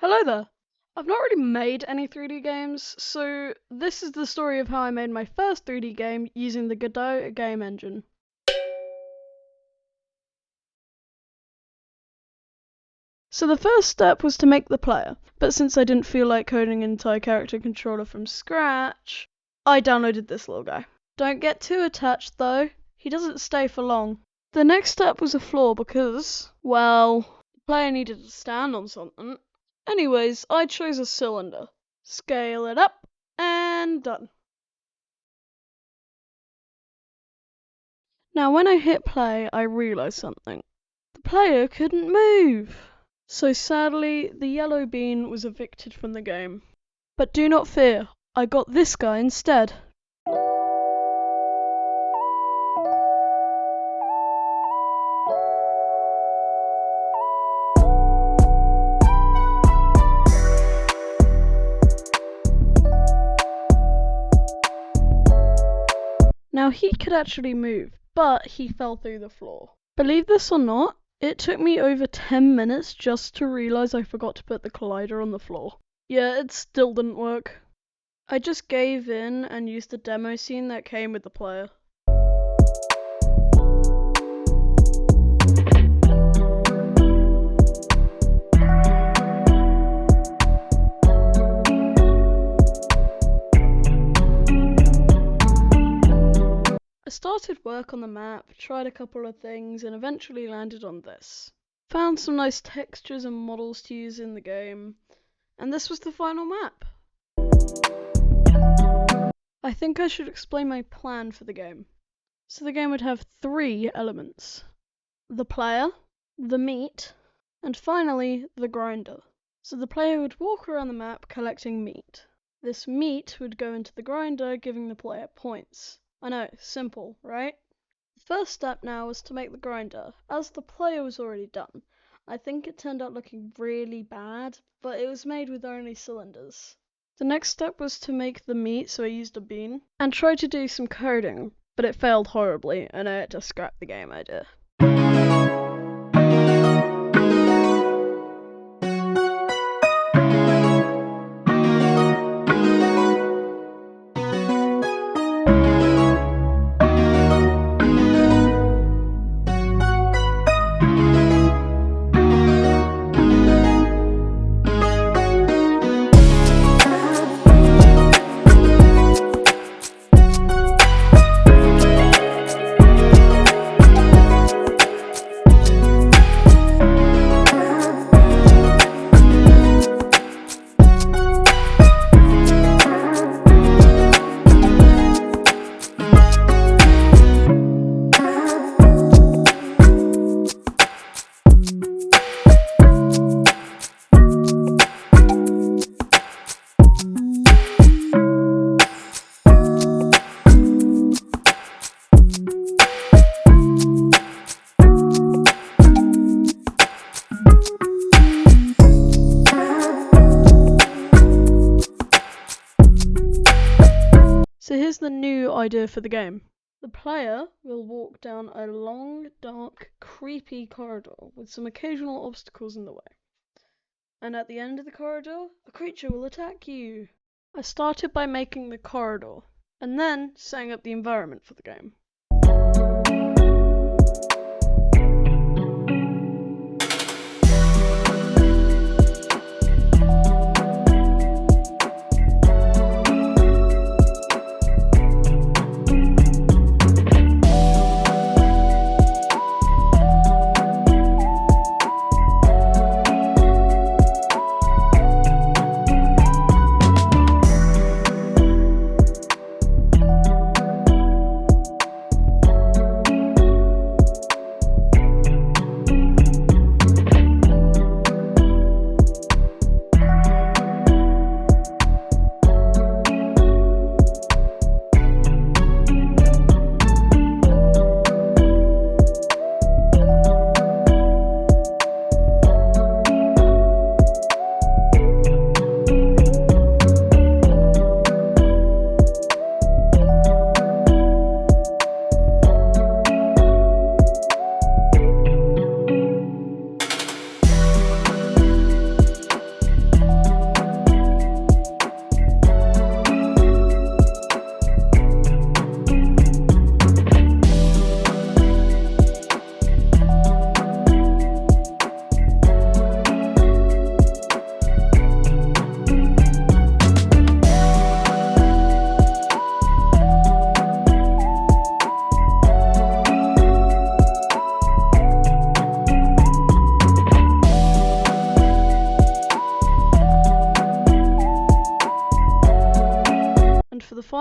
Hello there! I've not really made any 3D games, so this is the story of how I made my first 3D game using the Godot game engine. So the first step was to make the player, but since I didn't feel like coding an entire character controller from scratch, I downloaded this little guy. Don't get too attached though, he doesn't stay for long. The next step was a floor because, well, the player needed to stand on something. Anyways, I chose a cylinder. Scale it up, and done. Now when I hit play, I realised something. The player couldn't move! So sadly, the yellow bean was evicted from the game. But do not fear, I got this guy instead. Now he could actually move, but he fell through the floor. Believe this or not, it took me over 10 minutes just to realise I forgot to put the collider on the floor. Yeah, it still didn't work. I just gave in and used the demo scene that came with the player. I started work on the map, tried a couple of things, and eventually landed on this. Found some nice textures and models to use in the game, and this was the final map. I think I should explain my plan for the game. So the game would have 3 elements: the player, the meat, and finally the grinder. So the player would walk around the map collecting meat. This meat would go into the grinder, giving the player points. I know, simple, right? The first step now was to make the grinder, as the player was already done. I think it turned out looking really bad, but it was made with only cylinders. The next step was to make the meat, so I used a bean, and tried to do some coding, but it failed horribly, and I had to scrap the game idea. So here's the new idea for the game. The player will walk down a long, dark, creepy corridor with some occasional obstacles in the way. And at the end of the corridor, a creature will attack you. I started by making the corridor, and then setting up the environment for the game.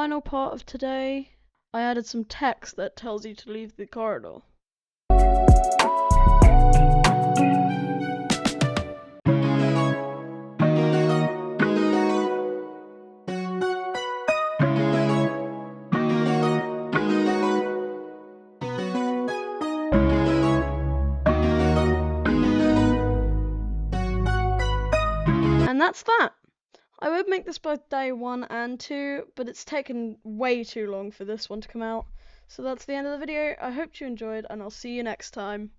final part of today, I added some text that tells you to leave the corridor. And that's that. I would make this both day 1 and 2, but it's taken way too long for this one to come out. So that's the end of the video. I hope you enjoyed, and I'll see you next time.